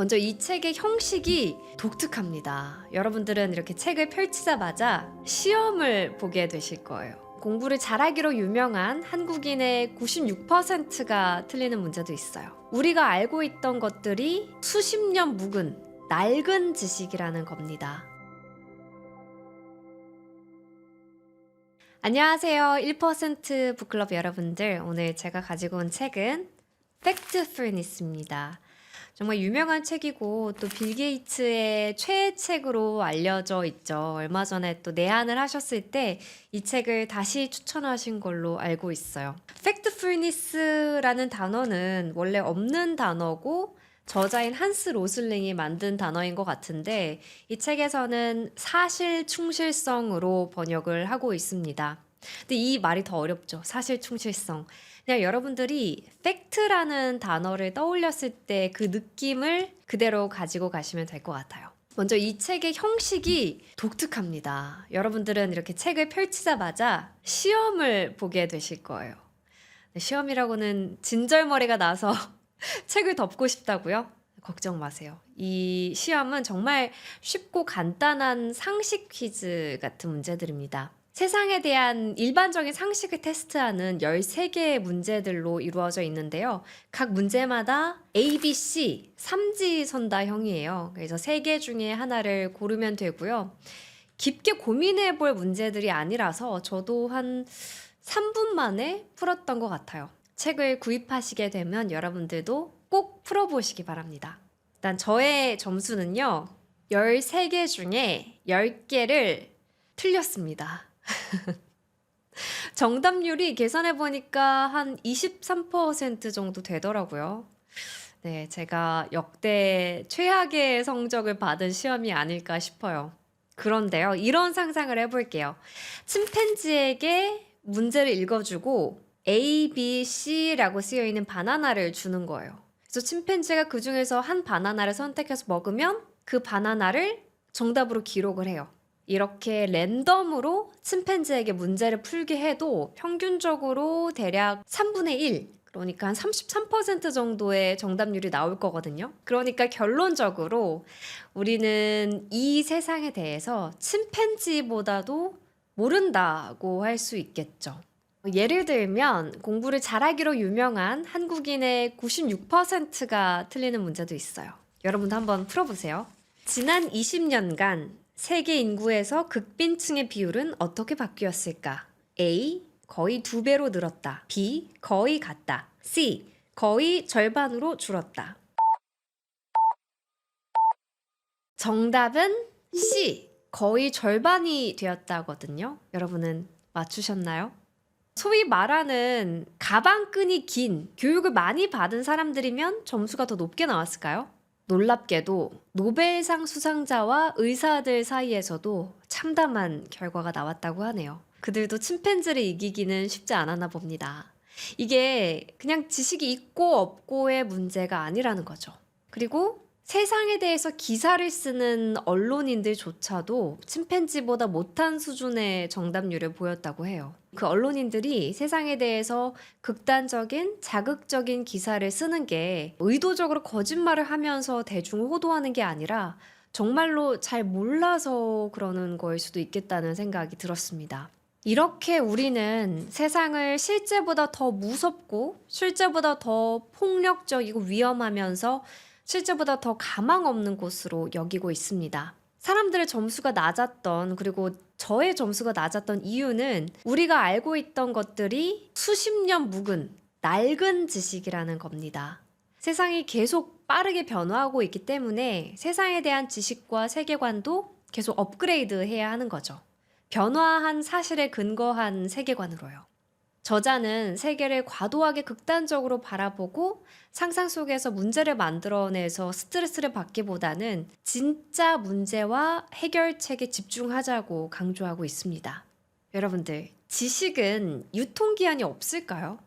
먼저 이 책의 형식이 독특합니다. 여러분들은 이렇게 책을 펼치자마자 시험을 보게 되실 거예요. 공부를 잘하기로 유명한 한국인의 96%가 틀리는 문제도 있어요. 우리가 알고 있던 것들이 수십 년 묵은 낡은 지식이라는 겁니다. 안녕하세요. 1% 북클럽 여러분들. 오늘 제가 가지고 온 책은 팩트풀니스입니다. 정말 유명한 책이고 또 빌 게이츠의 최애책으로 알려져 있죠. 얼마 전에 또 내한을 하셨을 때 이 책을 다시 추천하신 걸로 알고 있어요. 팩트풀니스라는 단어는 원래 없는 단어고 저자인 한스 로슬링이 만든 단어인 것 같은데 이 책에서는 사실 충실성으로 번역을 하고 있습니다. 근데 이 말이 더 어렵죠. 사실 충실성. 그냥 여러분들이 팩트라는 단어를 떠올렸을 때 그 느낌을 그대로 가지고 가시면 될 것 같아요. 먼저 이 책의 형식이 독특합니다. 여러분들은 이렇게 책을 펼치자마자 시험을 보게 되실 거예요. 시험이라고는 진절머리가 나서 책을 덮고 싶다고요? 걱정 마세요. 이 시험은 정말 쉽고 간단한 상식 퀴즈 같은 문제들입니다. 세상에 대한 일반적인 상식을 테스트하는 13개의 문제들로 이루어져 있는데요. 각 문제마다 A, B, C, 삼지선다형이에요. 그래서 3개 중에 하나를 고르면 되고요. 깊게 고민해 볼 문제들이 아니라서 저도 한 3분 만에 풀었던 것 같아요. 책을 구입하시게 되면 여러분들도 꼭 풀어보시기 바랍니다. 일단 저의 점수는요. 13개 중에 10개를 틀렸습니다. 정답률이 계산해 보니까 한 23% 정도 되더라고요. 네, 제가 역대 최악의 성적을 받은 시험이 아닐까 싶어요. 그런데요, 이런 상상을 해볼게요. 침팬지에게 문제를 읽어주고 A, B, C라고 쓰여 있는 바나나를 주는 거예요. 그래서 침팬지가 그 중에서 한 바나나를 선택해서 먹으면 그 바나나를 정답으로 기록을 해요. 이렇게 랜덤으로 침팬지에게 문제를 풀게 해도 평균적으로 대략 3분의 1, 그러니까 한 33% 정도의 정답률이 나올 거거든요. 그러니까 결론적으로 우리는 이 세상에 대해서 침팬지보다도 모른다고 할 수 있겠죠. 예를 들면 공부를 잘하기로 유명한 한국인의 96%가 틀리는 문제도 있어요. 여러분도 한번 풀어보세요. 지난 20년간 세계 인구에서 극빈층의 비율은 어떻게 바뀌었을까? A. 거의 2배로 늘었다. B. 거의 같다. C. 거의 절반으로 줄었다. 정답은 C. 거의 절반이 되었다거든요. 여러분은 맞추셨나요? 소위 말하는 가방끈이 긴 교육을 많이 받은 사람들이면 점수가 더 높게 나왔을까요? 놀랍게도 노벨상 수상자와 의사들 사이에서도 참담한 결과가 나왔다고 하네요. 그들도 침팬지를 이기기는 쉽지 않았나 봅니다. 이게 그냥 지식이 있고 없고의 문제가 아니라는 거죠. 그리고 세상에 대해서 기사를 쓰는 언론인들조차도 침팬지보다 못한 수준의 정답률을 보였다고 해요. 그 언론인들이 세상에 대해서 극단적인 자극적인 기사를 쓰는 게 의도적으로 거짓말을 하면서 대중을 호도하는 게 아니라 정말로 잘 몰라서 그러는 거일 수도 있겠다는 생각이 들었습니다. 이렇게 우리는 세상을 실제보다 더 무섭고 실제보다 더 폭력적이고 위험하면서 실제보다 더 가망 없는 곳으로 여기고 있습니다. 사람들의 점수가 낮았던, 그리고 저의 점수가 낮았던 이유는 우리가 알고 있던 것들이 수십 년 묵은 낡은 지식이라는 겁니다. 세상이 계속 빠르게 변화하고 있기 때문에 세상에 대한 지식과 세계관도 계속 업그레이드 해야 하는 거죠. 변화한 사실에 근거한 세계관으로요. 저자는 세계를 과도하게 극단적으로 바라보고 상상 속에서 문제를 만들어내서 스트레스를 받기보다는 진짜 문제와 해결책에 집중하자고 강조하고 있습니다. 여러분들, 지식은 유통기한이 없을까요?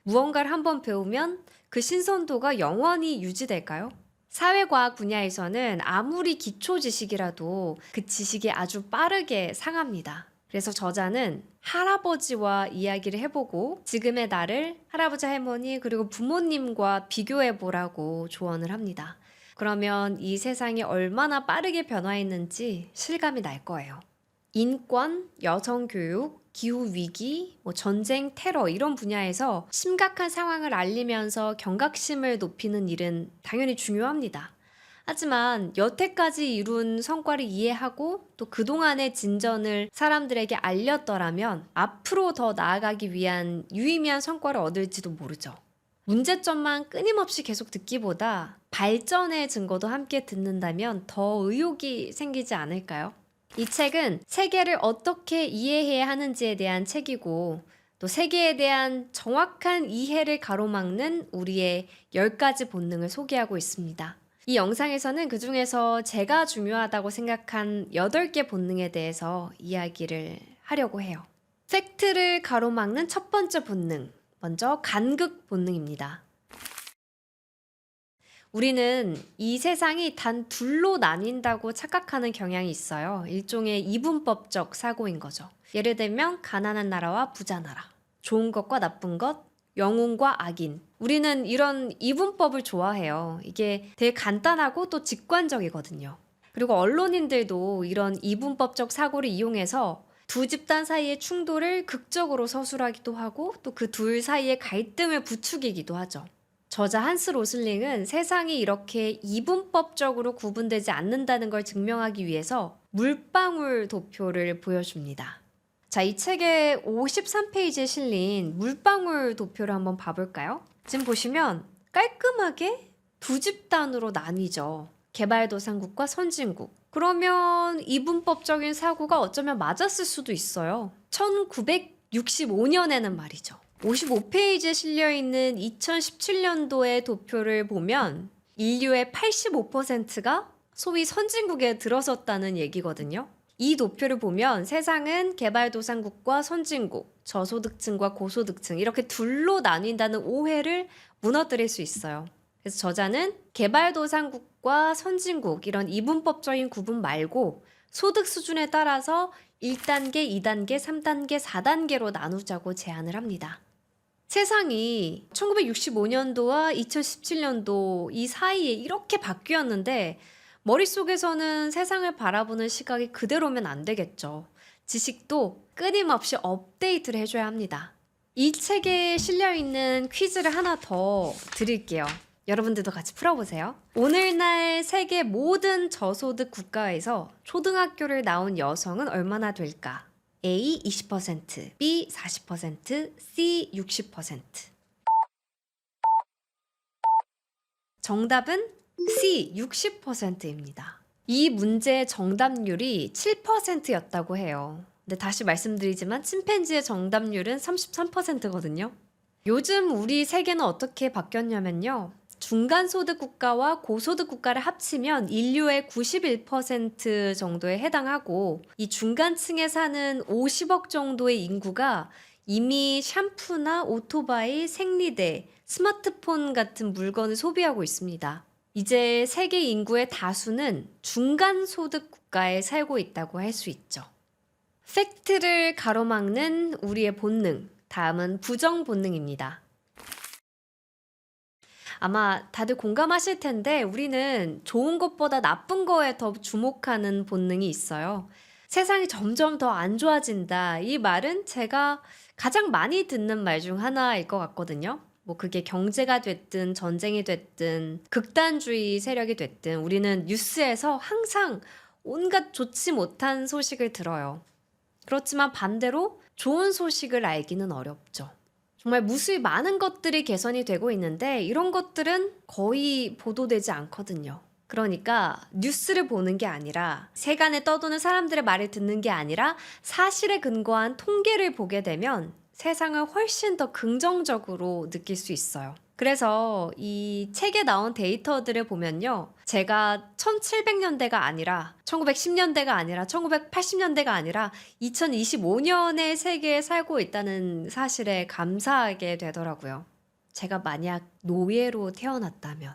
무언가를 한번 배우면 그 신선도가 영원히 유지될까요? 사회과학 분야에서는 아무리 기초 지식이라도 그 지식이 아주 빠르게 상합니다. 그래서 저자는 할아버지와 이야기를 해보고 지금의 나를 할아버지 할머니 그리고 부모님과 비교해보라고 조언을 합니다. 그러면 이 세상이 얼마나 빠르게 변화했는지 실감이 날 거예요. 인권, 여성교육, 기후위기, 전쟁, 테러 이런 분야에서 심각한 상황을 알리면서 경각심을 높이는 일은 당연히 중요합니다. 하지만 여태까지 이룬 성과를 이해하고 또 그동안의 진전을 사람들에게 알렸더라면 앞으로 더 나아가기 위한 유의미한 성과를 얻을지도 모르죠. 문제점만 끊임없이 계속 듣기보다 발전의 증거도 함께 듣는다면 더 의욕이 생기지 않을까요? 이 책은 세계를 어떻게 이해해야 하는지에 대한 책이고 또 세계에 대한 정확한 이해를 가로막는 우리의 10가지 본능을 소개하고 있습니다. 이 영상에서는 그중에서 제가 중요하다고 생각한 8개 본능에 대해서 이야기를 하려고 해요. 팩트를 가로막는 첫 번째 본능, 먼저 간극 본능입니다. 우리는 이 세상이 단 둘로 나뉜다고 착각하는 경향이 있어요. 일종의 이분법적 사고인 거죠. 예를 들면 가난한 나라와 부자 나라, 좋은 것과 나쁜 것, 영웅과 악인. 우리는 이런 이분법을 좋아해요. 이게 되게 간단하고 또 직관적이거든요. 그리고 언론인들도 이런 이분법적 사고를 이용해서 두 집단 사이의 충돌을 극적으로 서술하기도 하고 또 그 둘 사이의 갈등을 부추기기도 하죠. 저자 한스 로슬링은 세상이 이렇게 이분법적으로 구분되지 않는다는 걸 증명하기 위해서 물방울 도표를 보여줍니다. 자, 이 책의 53페이지에 실린 물방울 도표를 한번 봐볼까요? 지금 보시면 깔끔하게 두 집단으로 나뉘죠. 개발도상국과 선진국. 그러면 이분법적인 사고가 어쩌면 맞았을 수도 있어요. 1965년에는 말이죠. 55페이지에 실려있는 2017년도의 도표를 보면 인류의 85%가 소위 선진국에 들어섰다는 얘기거든요. 이 도표를 보면 세상은 개발도상국과 선진국, 저소득층과 고소득층 이렇게 둘로 나뉜다는 오해를 무너뜨릴 수 있어요. 그래서 저자는 개발도상국과 선진국 이런 이분법적인 구분 말고 소득 수준에 따라서 1단계, 2단계, 3단계, 4단계로 나누자고 제안을 합니다. 세상이 1965년도와 2017년도 이 사이에 이렇게 바뀌었는데 머릿속에서는 세상을 바라보는 시각이 그대로면 안 되겠죠. 지식도 끊임없이 업데이트를 해줘야 합니다. 이 책에 실려있는 퀴즈를 하나 더 드릴게요. 여러분들도 같이 풀어보세요. 오늘날 세계 모든 저소득 국가에서 초등학교를 나온 여성은 얼마나 될까? A 20%, B 40%, C 60%. 정답은 C 60%입니다. 이 문제의 정답률이 7%였다고 해요. 근데 다시 말씀드리지만 침팬지의 정답률은 33%거든요. 요즘 우리 세계는 어떻게 바뀌었냐면요. 중간소득 국가와 고소득 국가를 합치면 인류의 91% 정도에 해당하고 이 중간층에 사는 50억 정도의 인구가 이미 샴푸나 오토바이, 생리대, 스마트폰 같은 물건을 소비하고 있습니다. 이제 세계 인구의 다수는 중간소득 국가에 살고 있다고 할 수 있죠. 팩트를 가로막는 우리의 본능, 다음은 부정 본능입니다. 아마 다들 공감하실 텐데 우리는 좋은 것보다 나쁜 거에 더 주목하는 본능이 있어요. 세상이 점점 더 안 좋아진다. 이 말은 제가 가장 많이 듣는 말 중 하나일 것 같거든요. 그게 경제가 됐든 전쟁이 됐든 극단주의 세력이 됐든 우리는 뉴스에서 항상 온갖 좋지 못한 소식을 들어요. 그렇지만 반대로 좋은 소식을 알기는 어렵죠. 정말 무수히 많은 것들이 개선이 되고 있는데 이런 것들은 거의 보도되지 않거든요. 그러니까 뉴스를 보는 게 아니라 세간에 떠도는 사람들의 말을 듣는 게 아니라 사실에 근거한 통계를 보게 되면 세상을 훨씬 더 긍정적으로 느낄 수 있어요. 그래서 이 책에 나온 데이터들을 보면요. 제가 1700년대가 아니라 1910년대가 아니라 1980년대가 아니라 2025년의 세계에 살고 있다는 사실에 감사하게 되더라고요. 제가 만약 노예로 태어났다면,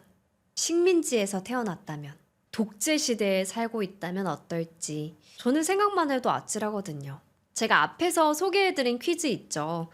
식민지에서 태어났다면, 독재 시대에 살고 있다면 어떨지 저는 생각만 해도 아찔하거든요. 제가 앞에서 소개해드린 퀴즈 있죠.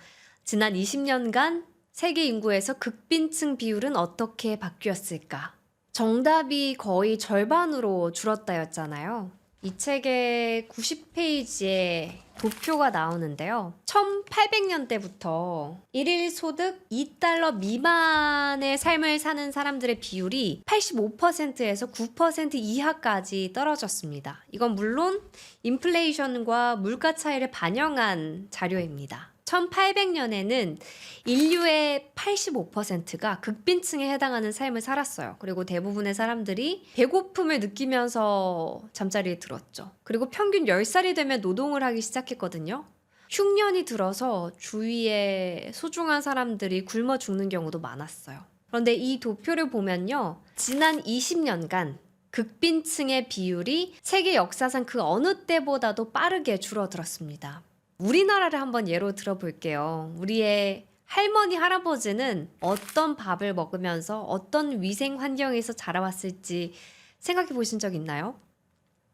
지난 20년간 세계 인구에서 극빈층 비율은 어떻게 바뀌었을까? 정답이 거의 절반으로 줄었다였잖아요. 이 책의 90페이지에 도표가 나오는데요. 1800년대부터 일일 소득 $2 미만의 삶을 사는 사람들의 비율이 85%에서 9% 이하까지 떨어졌습니다. 이건 물론 인플레이션과 물가 차이를 반영한 자료입니다. 1800년에는 인류의 85%가 극빈층에 해당하는 삶을 살았어요. 그리고 대부분의 사람들이 배고픔을 느끼면서 잠자리에 들었죠. 그리고 평균 10살이 되면 노동을 하기 시작했거든요. 흉년이 들어서 주위에 소중한 사람들이 굶어 죽는 경우도 많았어요. 그런데 이 도표를 보면요. 지난 20년간 극빈층의 비율이 세계 역사상 그 어느 때보다도 빠르게 줄어들었습니다. 우리나라를 한번 예로 들어볼게요. 우리의 할머니, 할아버지는 어떤 밥을 먹으면서 어떤 위생 환경에서 자라왔을지 생각해 보신 적 있나요?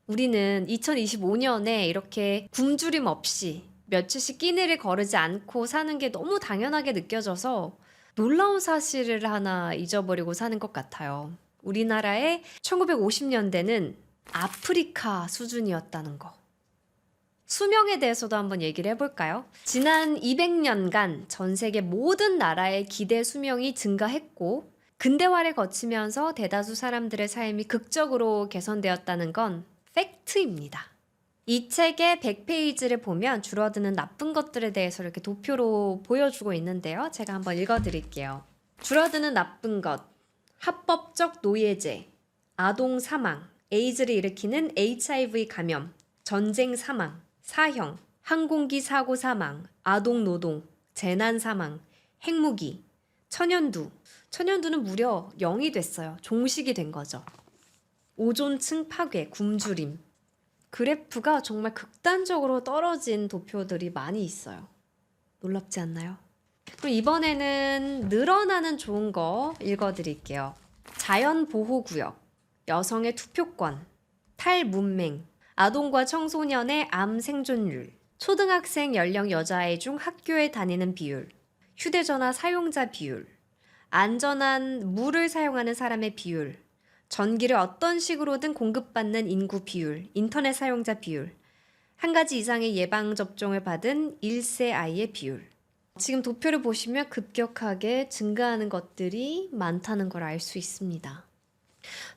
우리는 2025년에 이렇게 굶주림 없이 며칠씩 끼니를 거르지 않고 사는 게 너무 당연하게 느껴져서 놀라운 사실을 하나 잊어버리고 사는 것 같아요. 우리나라의 1950년대는 아프리카 수준이었다는 거. 수명에 대해서도 한번 얘기를 해볼까요? 지난 200년간 전 세계 모든 나라의 기대 수명이 증가했고 근대화를 거치면서 대다수 사람들의 삶이 극적으로 개선되었다는 건 팩트입니다. 이 책의 100페이지를 보면 줄어드는 나쁜 것들에 대해서 이렇게 도표로 보여주고 있는데요. 제가 한번 읽어드릴게요. 줄어드는 나쁜 것, 합법적 노예제, 아동 사망, 에이즈를 일으키는 HIV 감염, 전쟁 사망, 사형, 항공기 사고 사망, 아동 노동, 재난 사망, 핵무기, 천연두. 천연두는 무려 0이 됐어요. 종식이 된 거죠. 오존층 파괴, 굶주림. 그래프가 정말 극단적으로 떨어진 도표들이 많이 있어요. 놀랍지 않나요? 그럼 이번에는 늘어나는 좋은 거 읽어드릴게요. 자연보호구역, 여성의 투표권, 탈문맹, 아동과 청소년의 암 생존율, 초등학생 연령 여자아이 중 학교에 다니는 비율, 휴대전화 사용자 비율, 안전한 물을 사용하는 사람의 비율, 전기를 어떤 식으로든 공급받는 인구 비율, 인터넷 사용자 비율, 한 가지 이상의 예방접종을 받은 1세 아이의 비율. 지금 도표를 보시면 급격하게 증가하는 것들이 많다는 걸 알 수 있습니다.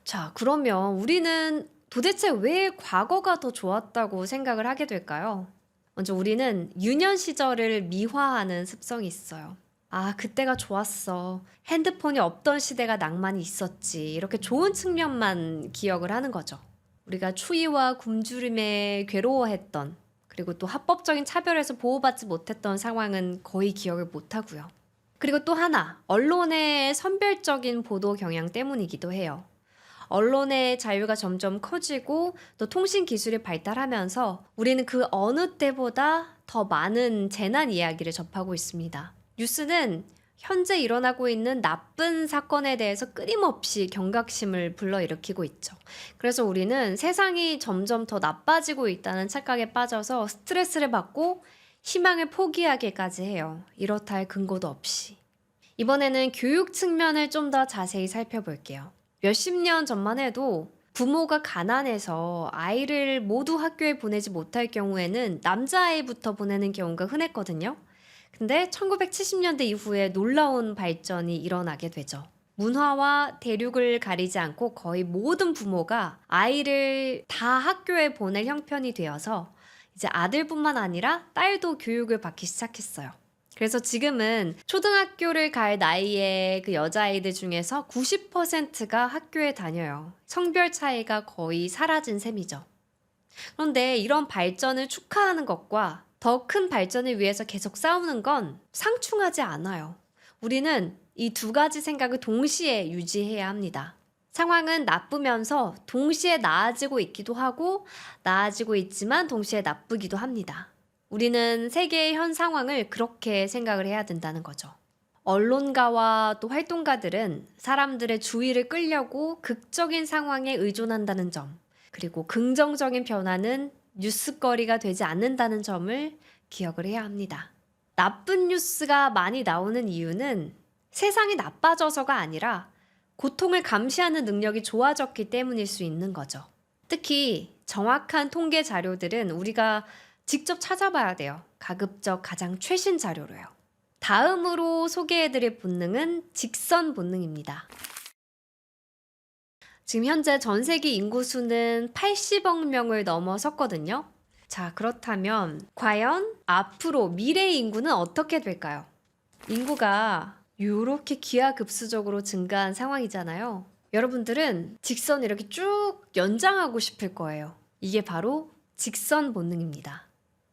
자, 그러면 우리는 도대체 왜 과거가 더 좋았다고 생각을 하게 될까요? 먼저 우리는 유년 시절을 미화하는 습성이 있어요. 아, 그때가 좋았어. 핸드폰이 없던 시대가 낭만이 있었지. 이렇게 좋은 측면만 기억을 하는 거죠. 우리가 추위와 굶주림에 괴로워했던, 그리고 또 합법적인 차별에서 보호받지 못했던 상황은 거의 기억을 못하고요. 그리고 또 하나, 언론의 선별적인 보도 경향 때문이기도 해요. 언론의 자유가 점점 커지고 또 통신 기술이 발달하면서 우리는 그 어느 때보다 더 많은 재난 이야기를 접하고 있습니다. 뉴스는 현재 일어나고 있는 나쁜 사건에 대해서 끊임없이 경각심을 불러일으키고 있죠. 그래서 우리는 세상이 점점 더 나빠지고 있다는 착각에 빠져서 스트레스를 받고 희망을 포기하기까지 해요. 이렇다 할 근거도 없이. 이번에는 교육 측면을 좀 더 자세히 살펴볼게요. 몇십 년 전만 해도 부모가 가난해서 아이를 모두 학교에 보내지 못할 경우에는 남자아이부터 보내는 경우가 흔했거든요. 근데 1970년대 이후에 놀라운 발전이 일어나게 되죠. 문화와 대륙을 가리지 않고 거의 모든 부모가 아이를 다 학교에 보낼 형편이 되어서 이제 아들뿐만 아니라 딸도 교육을 받기 시작했어요. 그래서 지금은 초등학교를 갈 나이의 그 여자아이들 중에서 90%가 학교에 다녀요. 성별 차이가 거의 사라진 셈이죠. 그런데 이런 발전을 축하하는 것과 더 큰 발전을 위해서 계속 싸우는 건 상충하지 않아요. 우리는 이 두 가지 생각을 동시에 유지해야 합니다. 상황은 나쁘면서 동시에 나아지고 있기도 하고 나아지고 있지만 동시에 나쁘기도 합니다. 우리는 세계의 현 상황을 그렇게 생각을 해야 된다는 거죠. 언론가와 또 활동가들은 사람들의 주의를 끌려고 극적인 상황에 의존한다는 점, 그리고 긍정적인 변화는 뉴스거리가 되지 않는다는 점을 기억을 해야 합니다. 나쁜 뉴스가 많이 나오는 이유는 세상이 나빠져서가 아니라 고통을 감시하는 능력이 좋아졌기 때문일 수 있는 거죠. 특히 정확한 통계 자료들은 우리가 직접 찾아봐야 돼요. 가급적 가장 최신 자료로요. 다음으로 소개해드릴 본능은 직선 본능입니다. 지금 현재 전 세계 인구 수는 80억 명을 넘어섰거든요. 자, 그렇다면 과연 앞으로 미래 인구는 어떻게 될까요? 인구가 이렇게 기하급수적으로 증가한 상황이잖아요. 여러분들은 직선을 이렇게 쭉 연장하고 싶을 거예요. 이게 바로 직선 본능입니다.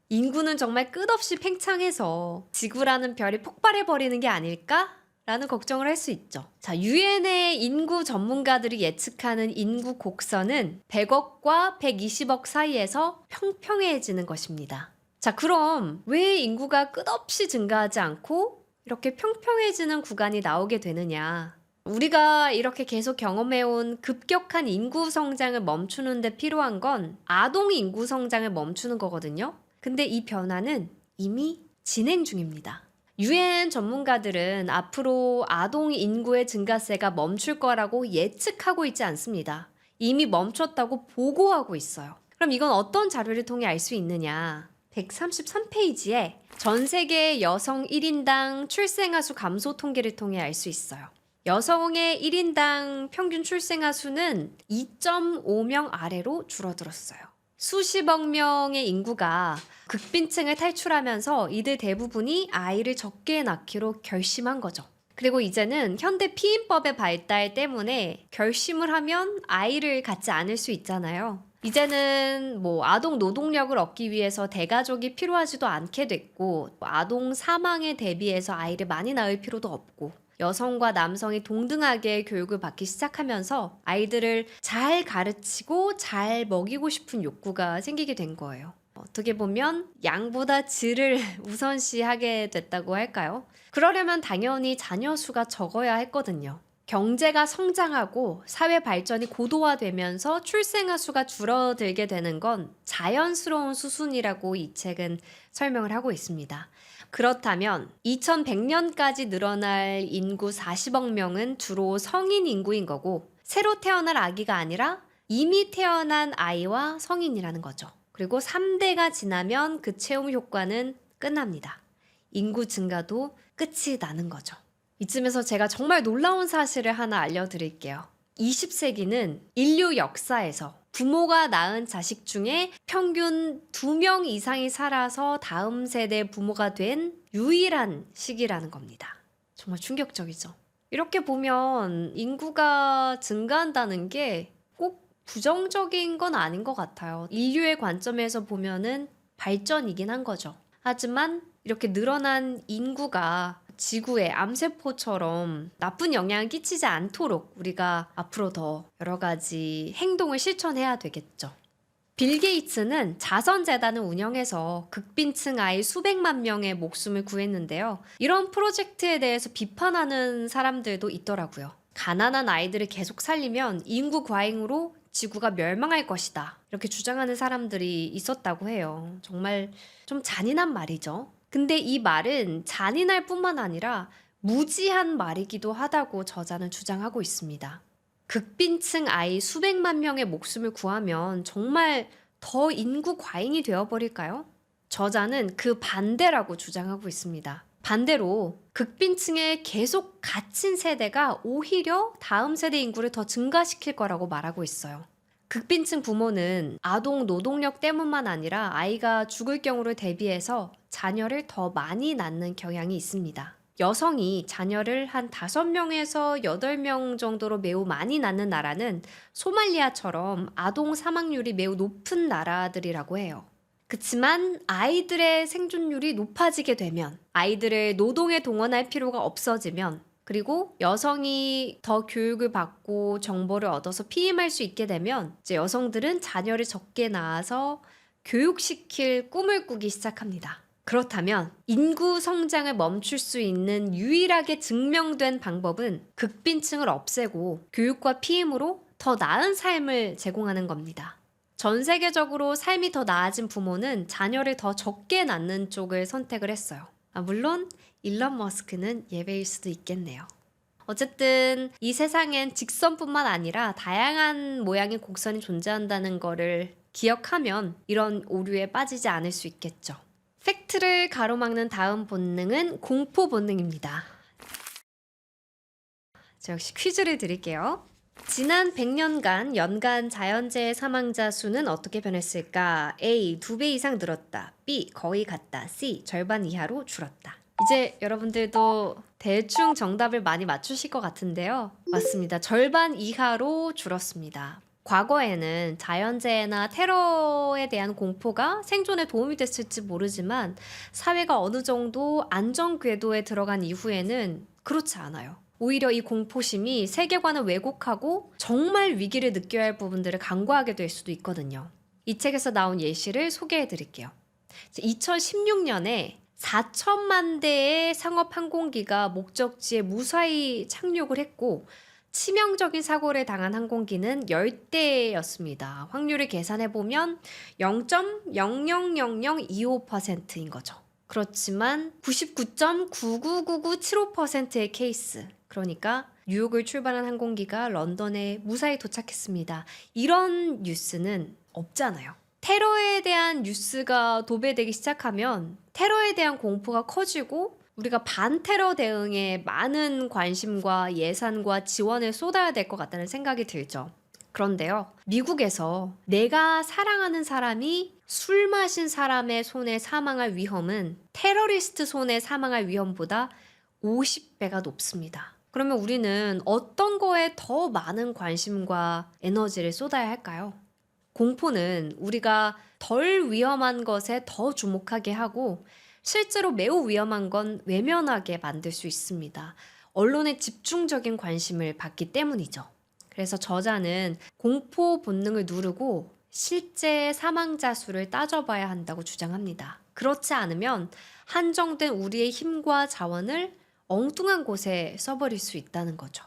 인구는 정말 끝없이 팽창해서 지구라는 별이 폭발해버리는 게 아닐까? 라는 걱정을 할 수 있죠. 자, 유엔의 인구 전문가들이 예측하는 인구 곡선은 100억과 120억 사이에서 평평해지는 것입니다. 자, 그럼 왜 인구가 끝없이 증가하지 않고 이렇게 평평해지는 구간이 나오게 되느냐? 우리가 이렇게 계속 경험해온 급격한 인구 성장을 멈추는 데 필요한 건 아동 인구 성장을 멈추는 거거든요. 근데 이 변화는 이미 진행 중입니다. 유엔 전문가들은 앞으로 아동 인구의 증가세가 멈출 거라고 예측하고 있지 않습니다. 이미 멈췄다고 보고하고 있어요. 그럼 이건 어떤 자료를 통해 알 수 있느냐? 133페이지에 전 세계 여성 1인당 출생아 수 감소 통계를 통해 알 수 있어요. 여성의 1인당 평균 출생아 수는 2.5명 아래로 줄어들었어요. 수십억 명의 인구가 극빈층을 탈출하면서 이들 대부분이 아이를 적게 낳기로 결심한 거죠. 그리고 이제는 현대 피임법의 발달 때문에 결심을 하면 아이를 갖지 않을 수 있잖아요. 이제는 아동 노동력을 얻기 위해서 대가족이 필요하지도 않게 됐고, 아동 사망에 대비해서 아이를 많이 낳을 필요도 없고, 여성과 남성이 동등하게 교육을 받기 시작하면서 아이들을 잘 가르치고 잘 먹이고 싶은 욕구가 생기게 된 거예요. 어떻게 보면 양보다 질을 우선시하게 됐다고 할까요? 그러려면 당연히 자녀 수가 적어야 했거든요. 경제가 성장하고 사회 발전이 고도화되면서 출생아 수가 줄어들게 되는 건 자연스러운 수순이라고 이 책은 설명을 하고 있습니다. 그렇다면 2100년까지 늘어날 인구 40억 명은 주로 성인 인구인 거고, 새로 태어날 아기가 아니라 이미 태어난 아이와 성인이라는 거죠. 그리고 3대가 지나면 그 채움 효과는 끝납니다. 인구 증가도 끝이 나는 거죠. 이쯤에서 제가 정말 놀라운 사실을 하나 알려드릴게요. 20세기는 인류 역사에서 부모가 낳은 자식 중에 평균 2명 이상이 살아서 다음 세대 부모가 된 유일한 시기라는 겁니다. 정말 충격적이죠. 이렇게 보면 인구가 증가한다는 게 꼭 부정적인 건 아닌 것 같아요. 인류의 관점에서 보면은 발전이긴 한 거죠. 하지만 이렇게 늘어난 인구가 지구에 암세포처럼 나쁜 영향을 끼치지 않도록 우리가 앞으로 더 여러 가지 행동을 실천해야 되겠죠. 빌 게이츠는 자선재단을 운영해서 극빈층 아이 수백만 명의 목숨을 구했는데요. 이런 프로젝트에 대해서 비판하는 사람들도 있더라고요. 가난한 아이들을 계속 살리면 인구 과잉으로 지구가 멸망할 것이다. 이렇게 주장하는 사람들이 있었다고 해요. 정말 좀 잔인한 말이죠. 근데 이 말은 잔인할 뿐만 아니라 무지한 말이기도 하다고 저자는 주장하고 있습니다. 극빈층 아이 수백만 명의 목숨을 구하면 정말 더 인구 과잉이 되어버릴까요? 저자는 그 반대라고 주장하고 있습니다. 반대로 극빈층에 계속 갇힌 세대가 오히려 다음 세대 인구를 더 증가시킬 거라고 말하고 있어요. 극빈층 부모는 아동 노동력 때문만 아니라 아이가 죽을 경우를 대비해서 자녀를 더 많이 낳는 경향이 있습니다. 여성이 자녀를 한 5명에서 8명 정도로 매우 많이 낳는 나라는 소말리아처럼 아동 사망률이 매우 높은 나라들이라고 해요. 그치만 아이들의 생존율이 높아지게 되면, 아이들을 노동에 동원할 필요가 없어지면, 그리고 여성이 더 교육을 받고 정보를 얻어서 피임할 수 있게 되면 이제 여성들은 자녀를 적게 낳아서 교육시킬 꿈을 꾸기 시작합니다. 그렇다면 인구 성장을 멈출 수 있는 유일하게 증명된 방법은 극빈층을 없애고 교육과 피임으로 더 나은 삶을 제공하는 겁니다. 전 세계적으로 삶이 더 나아진 부모는 자녀를 더 적게 낳는 쪽을 선택을 했어요. 물론 일론 머스크는 예외일 수도 있겠네요. 어쨌든 이 세상엔 직선뿐만 아니라 다양한 모양의 곡선이 존재한다는 거를 기억하면 이런 오류에 빠지지 않을 수 있겠죠. 팩트를 가로막는 다음 본능은 공포 본능입니다. 자, 역시 퀴즈를 드릴게요. 지난 100년간 연간 자연재해 사망자 수는 어떻게 변했을까? A. 2배 이상 늘었다. B. 거의 같다. C. 절반 이하로 줄었다. 이제 여러분들도 대충 정답을 많이 맞추실 것 같은데요. 맞습니다. 절반 이하로 줄었습니다. 과거에는 자연재해나 테러에 대한 공포가 생존에 도움이 됐을지 모르지만 사회가 어느 정도 안정 궤도에 들어간 이후에는 그렇지 않아요. 오히려 이 공포심이 세계관을 왜곡하고 정말 위기를 느껴야 할 부분들을 간과하게 될 수도 있거든요. 이 책에서 나온 예시를 소개해 드릴게요. 2016년에 4천만 대의 상업 항공기가 목적지에 무사히 착륙을 했고 치명적인 사고를 당한 항공기는 10대였습니다. 확률을 계산해 보면 0.000025%인 거죠. 그렇지만 99.999975%의 케이스, 그러니까 뉴욕을 출발한 항공기가 런던에 무사히 도착했습니다. 이런 뉴스는 없잖아요. 테러에 대한 뉴스가 도배되기 시작하면 테러에 대한 공포가 커지고 우리가 반테러 대응에 많은 관심과 예산과 지원을 쏟아야 될 것 같다는 생각이 들죠. 그런데요, 미국에서 내가 사랑하는 사람이 술 마신 사람의 손에 사망할 위험은 테러리스트 손에 사망할 위험보다 50배가 높습니다. 그러면 우리는 어떤 거에 더 많은 관심과 에너지를 쏟아야 할까요? 공포는 우리가 덜 위험한 것에 더 주목하게 하고 실제로 매우 위험한 건 외면하게 만들 수 있습니다. 언론의 집중적인 관심을 받기 때문이죠. 그래서 저자는 공포 본능을 누르고 실제 사망자 수를 따져봐야 한다고 주장합니다. 그렇지 않으면 한정된 우리의 힘과 자원을 엉뚱한 곳에 써버릴 수 있다는 거죠.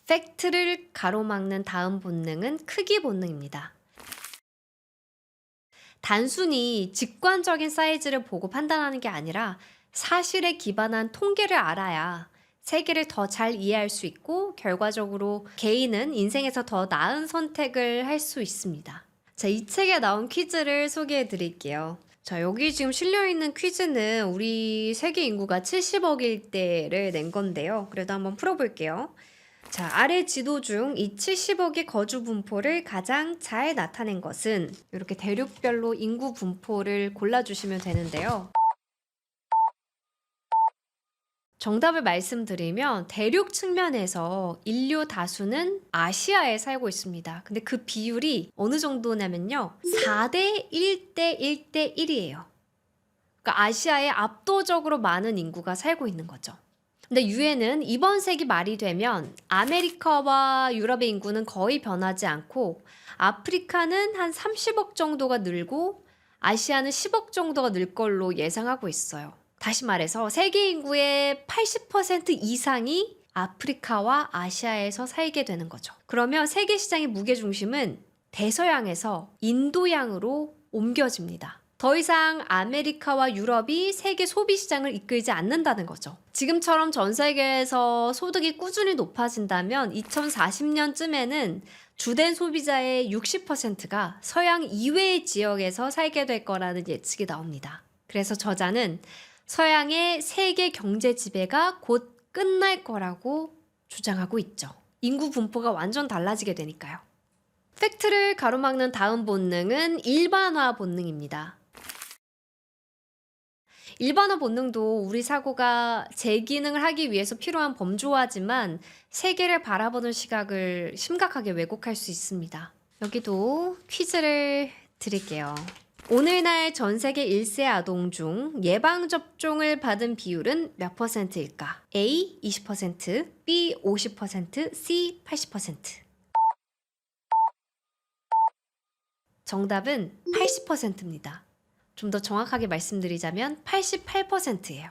팩트를 가로막는 다음 본능은 크기 본능입니다. 단순히 직관적인 사이즈를 보고 판단하는 게 아니라 사실에 기반한 통계를 알아야 세계를 더 잘 이해할 수 있고 결과적으로 개인은 인생에서 더 나은 선택을 할 수 있습니다. 자, 이 책에 나온 퀴즈를 소개해 드릴게요. 자, 여기 지금 실려있는 퀴즈는 우리 세계 인구가 70억일 때를 낸 건데요. 그래도 한번 풀어볼게요. 자, 아래 지도 중 이 70억의 거주 분포를 가장 잘 나타낸 것은, 이렇게 대륙별로 인구 분포를 골라주시면 되는데요. 정답을 말씀드리면 대륙 측면에서 인류 다수는 아시아에 살고 있습니다. 근데 그 비율이 어느 정도냐면요, 4대 1대 1대 1이에요. 그러니까 아시아에 압도적으로 많은 인구가 살고 있는 거죠. 근데 유엔은 이번 세기 말이 되면 아메리카와 유럽의 인구는 거의 변하지 않고 아프리카는 한 30억 정도가 늘고 아시아는 10억 정도가 늘 걸로 예상하고 있어요. 다시 말해서 세계 인구의 80% 이상이 아프리카와 아시아에서 살게 되는 거죠. 그러면 세계 시장의 무게중심은 대서양에서 인도양으로 옮겨집니다. 더 이상 아메리카와 유럽이 세계 소비 시장을 이끌지 않는다는 거죠. 지금처럼 전 세계에서 소득이 꾸준히 높아진다면 2040년쯤에는 주된 소비자의 60%가 서양 이외의 지역에서 살게 될 거라는 예측이 나옵니다. 그래서 저자는 서양의 세계 경제 지배가 곧 끝날 거라고 주장하고 있죠. 인구 분포가 완전 달라지게 되니까요. 팩트를 가로막는 다음 본능은 일반화 본능입니다. 일반화 본능도 우리 사고가 제 기능을 하기 위해서 필요한 범주화지만 세계를 바라보는 시각을 심각하게 왜곡할 수 있습니다. 여기도 퀴즈를 드릴게요. 오늘날 전 세계 1세 아동 중 예방접종을 받은 비율은 몇 %일까? A 20%, B 50%, C 80%. 정답은 80%입니다. 좀 더 정확하게 말씀드리자면 88%예요.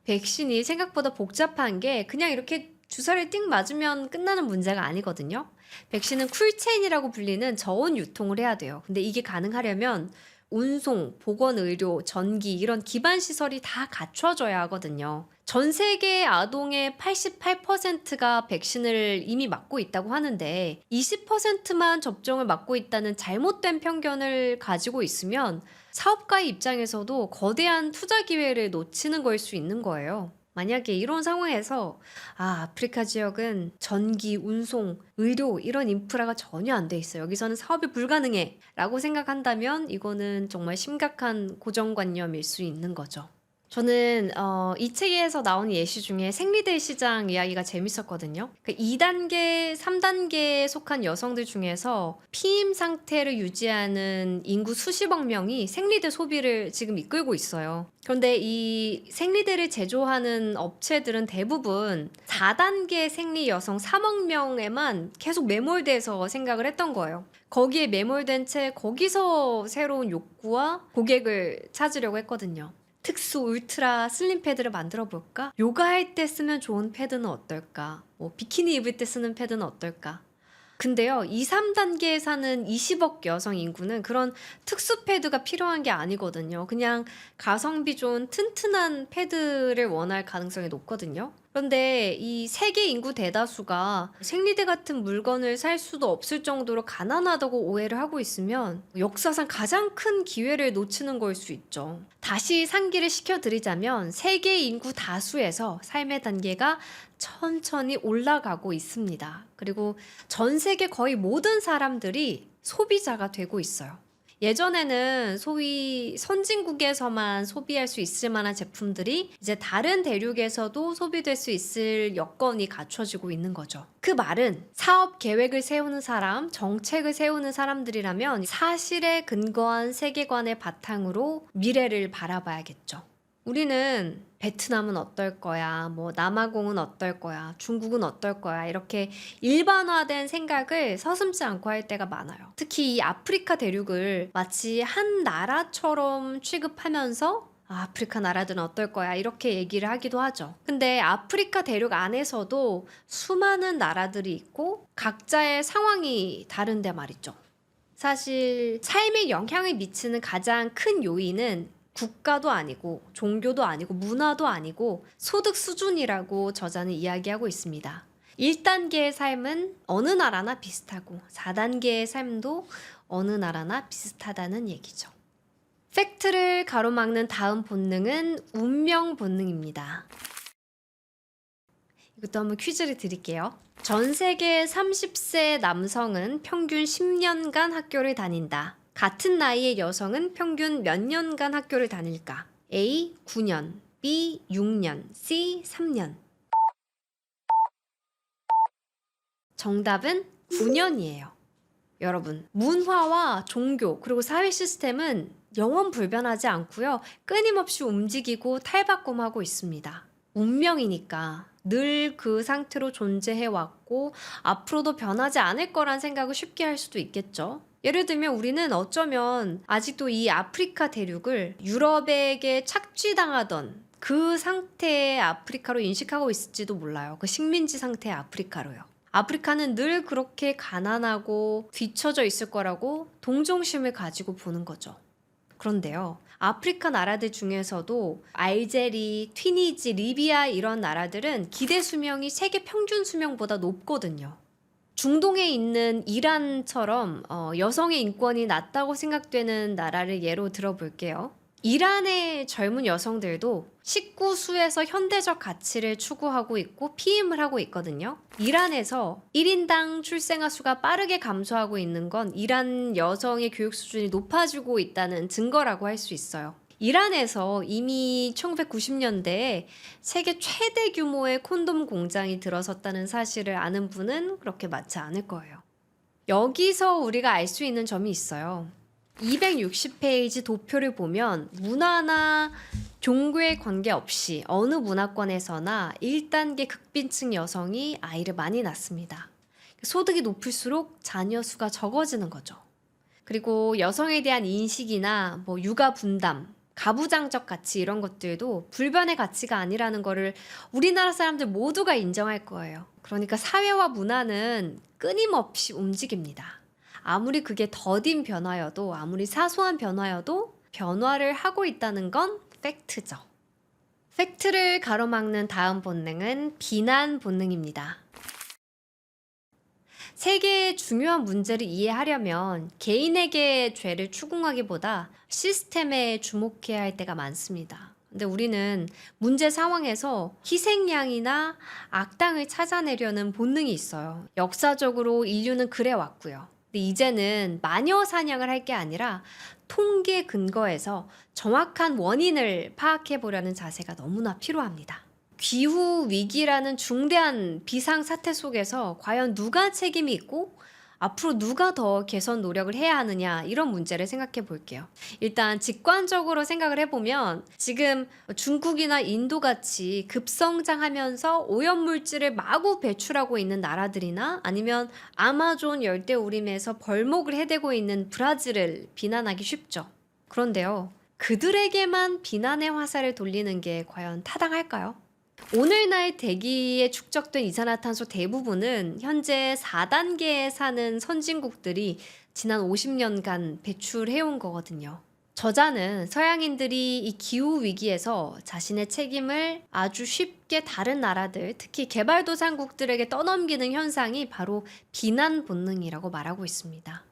백신이 생각보다 복잡한 게 그냥 이렇게 주사를 띵 맞으면 끝나는 문제가 아니거든요. 백신은 쿨체인이라고 불리는 저온 유통을 해야 돼요. 근데 이게 가능하려면 운송, 보건의료, 전기 이런 기반 시설이 다 갖춰져야 하거든요. 전 세계 아동의 88%가 백신을 이미 맞고 있다고 하는데 20%만 접종을 맞고 있다는 잘못된 편견을 가지고 있으면 사업가의 입장에서도 거대한 투자 기회를 놓치는 거일 수 있는 거예요. 만약에 이런 상황에서 아프리카 지역은 전기, 운송, 의료 이런 인프라가 전혀 안 돼 있어. 여기서는 사업이 불가능해. 라고 생각한다면 이거는 정말 심각한 고정관념일 수 있는 거죠. 저는 이 책에서 나온 예시 중에 생리대 시장 이야기가 재밌었거든요. 그 2단계, 3단계에 속한 여성들 중에서 피임 상태를 유지하는 인구 수십억 명이 생리대 소비를 지금 이끌고 있어요. 그런데 이 생리대를 제조하는 업체들은 대부분 4단계 생리 여성 3억 명에만 계속 매몰돼서 생각을 했던 거예요. 거기에 매몰된 채 거기서 새로운 욕구와 고객을 찾으려고 했거든요. 특수 울트라 슬림 패드를 만들어 볼까? 요가할 때 쓰면 좋은 패드는 어떨까? 뭐 비키니 입을 때 쓰는 패드는 어떨까? 근데요, 2, 3단계에 사는 20억 여성 인구는 그런 특수 패드가 필요한 게 아니거든요. 그냥 가성비 좋은 튼튼한 패드를 원할 가능성이 높거든요. 그런데 이 세계 인구 대다수가 생리대 같은 물건을 살 수도 없을 정도로 가난하다고 오해를 하고 있으면 역사상 가장 큰 기회를 놓치는 걸 수 있죠. 다시 상기를 시켜드리자면 세계 인구 다수에서 삶의 단계가 천천히 올라가고 있습니다. 그리고 전 세계 거의 모든 사람들이 소비자가 되고 있어요. 예전에는 소위 선진국에서만 소비할 수 있을 만한 제품들이 이제 다른 대륙에서도 소비될 수 있을 여건이 갖춰지고 있는 거죠. 그 말은 사업 계획을 세우는 사람, 정책을 세우는 사람들이라면 사실에 근거한 세계관의 바탕으로 미래를 바라봐야겠죠. 우리는 베트남은 어떨 거야, 뭐 남아공은 어떨 거야, 중국은 어떨 거야 이렇게 일반화된 생각을 서슴지 않고 할 때가 많아요. 특히 이 아프리카 대륙을 마치 한 나라처럼 취급하면서 아프리카 나라들은 어떨 거야 이렇게 얘기를 하기도 하죠. 근데 아프리카 대륙 안에서도 수많은 나라들이 있고 각자의 상황이 다른데 말이죠. 사실 삶에 영향을 미치는 가장 큰 요인은 국가도 아니고 종교도 아니고 문화도 아니고 소득 수준이라고 저자는 이야기하고 있습니다. 1단계의 삶은 어느 나라나 비슷하고 4단계의 삶도 어느 나라나 비슷하다는 얘기죠. 팩트를 가로막는 다음 본능은 운명 본능입니다. 이것도 한번 퀴즈를 드릴게요. 전 세계 30세 남성은 평균 10년간 학교를 다닌다. 같은 나이의 여성은 평균 몇 년간 학교를 다닐까? A. 9년, B. 6년, C. 3년. 정답은 9년이에요. 여러분, 문화와 종교 그리고 사회 시스템은 영원 불변하지 않고요. 끊임없이 움직이고 탈바꿈하고 있습니다. 운명이니까 늘 그 상태로 존재해 왔고 앞으로도 변하지 않을 거란 생각을 쉽게 할 수도 있겠죠. 예를 들면 우리는 어쩌면 아직도 이 아프리카 대륙을 유럽에게 착취당하던 그 상태의 아프리카로 인식하고 있을지도 몰라요. 그 식민지 상태의 아프리카로요. 아프리카는 늘 그렇게 가난하고 뒤처져 있을 거라고 동정심을 가지고 보는 거죠. 그런데요, 아프리카 나라들 중에서도 알제리, 튀니지, 리비아 이런 나라들은 기대 수명이 세계 평균 수명보다 높거든요. 중동에 있는 이란처럼 여성의 인권이 낮다고 생각되는 나라를 예로 들어볼게요. 이란의 젊은 여성들도 19수에서 현대적 가치를 추구하고 있고 피임을 하고 있거든요. 이란에서 1인당 출생아 수가 빠르게 감소하고 있는 건 이란 여성의 교육 수준이 높아지고 있다는 증거라고 할 수 있어요. 이란에서 이미 1990년대에 세계 최대 규모의 콘돔 공장이 들어섰다는 사실을 아는 분은 그렇게 많지 않을 거예요. 여기서 우리가 알 수 있는 점이 있어요. 260페이지 도표를 보면 문화나 종교에 관계없이 어느 문화권에서나 1단계 극빈층 여성이 아이를 많이 낳습니다. 소득이 높을수록 자녀 수가 적어지는 거죠. 그리고 여성에 대한 인식이나 뭐 육아 분담, 가부장적 가치 이런 것들도 불변의 가치가 아니라는 거를 우리나라 사람들 모두가 인정할 거예요. 그러니까 사회와 문화는 끊임없이 움직입니다. 아무리 그게 더딘 변화여도 아무리 사소한 변화여도 변화를 하고 있다는 건 팩트죠. 팩트를 가로막는 다음 본능은 비난 본능입니다. 세계의 중요한 문제를 이해하려면 개인에게 죄를 추궁하기보다 시스템에 주목해야 할 때가 많습니다. 근데 우리는 문제 상황에서 희생양이나 악당을 찾아내려는 본능이 있어요. 역사적으로 인류는 그래 왔고요. 근데 이제는 마녀 사냥을 할 게 아니라 통계 근거에서 정확한 원인을 파악해 보려는 자세가 너무나 필요합니다. 기후 위기라는 중대한 비상 사태 속에서 과연 누가 책임이 있고 앞으로 누가 더 개선 노력을 해야 하느냐, 이런 문제를 생각해 볼게요. 일단 직관적으로 생각을 해보면 지금 중국이나 인도 같이 급성장하면서 오염물질을 마구 배출하고 있는 나라들이나 아니면 아마존 열대우림에서 벌목을 해대고 있는 브라질을 비난하기 쉽죠. 그런데요, 그들에게만 비난의 화살을 돌리는 게 과연 타당할까요? 오늘날 대기에 축적된 이산화탄소 대부분은 현재 4단계에 사는 선진국들이 지난 50년간 배출해온 거거든요. 저자는 서양인들이 이 기후 위기에서 자신의 책임을 아주 쉽게 다른 나라들, 특히 개발도상국들에게 떠넘기는 현상이 바로 비난 본능이라고 말하고 있습니다.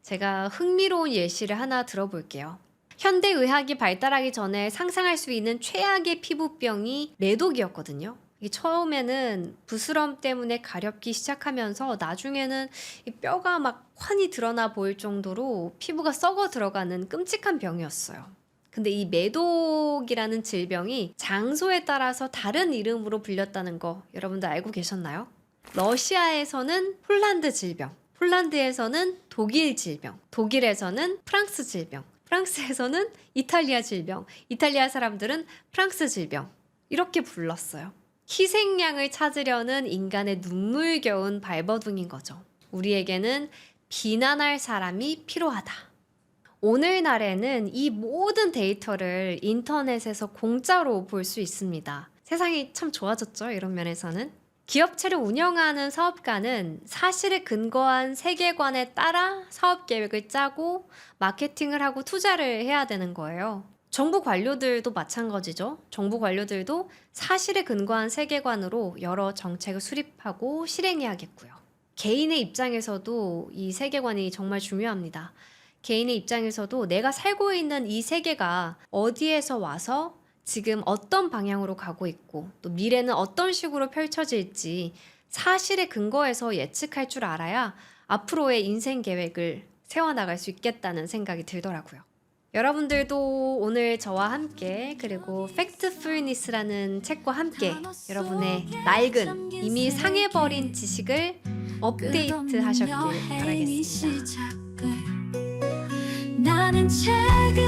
제가 흥미로운 예시를 하나 들어볼게요. 현대의학이 발달하기 전에 상상할 수 있는 최악의 피부병이 매독이었거든요. 이게 처음에는 부스럼 때문에 가렵기 시작하면서 나중에는 이 뼈가 막 환히 드러나 보일 정도로 피부가 썩어 들어가는 끔찍한 병이었어요. 근데 이 매독이라는 질병이 장소에 따라서 다른 이름으로 불렸다는 거 여러분들 알고 계셨나요? 러시아에서는 폴란드 질병, 폴란드에서는 독일 질병, 독일에서는 프랑스 질병, 프랑스에서는 이탈리아 질병, 이탈리아 사람들은 프랑스 질병, 이렇게 불렀어요. 희생양을 찾으려는 인간의 눈물겨운 발버둥인 거죠. 우리에게는 비난할 사람이 필요하다. 오늘날에는 이 모든 데이터를 인터넷에서 공짜로 볼 수 있습니다. 세상이 참 좋아졌죠, 이런 면에서는. 기업체를 운영하는 사업가는 사실에 근거한 세계관에 따라 사업 계획을 짜고 마케팅을 하고 투자를 해야 되는 거예요. 정부 관료들도 마찬가지죠. 정부 관료들도 사실에 근거한 세계관으로 여러 정책을 수립하고 실행해야겠고요. 개인의 입장에서도 이 세계관이 정말 중요합니다. 개인의 입장에서도 내가 살고 있는 이 세계가 어디에서 와서 지금 어떤 방향으로 가고 있고 또 미래는 어떤 식으로 펼쳐질지 사실에 근거해서 예측할 줄 알아야 앞으로의 인생 계획을 세워나갈 수 있겠다는 생각이 들더라고요. 여러분들도 오늘 저와 함께 그리고 팩트풀니스라는 책과 함께 여러분의 낡은 이미 상해버린 지식을 업데이트 하셨길 바라겠습니다. 나는 책을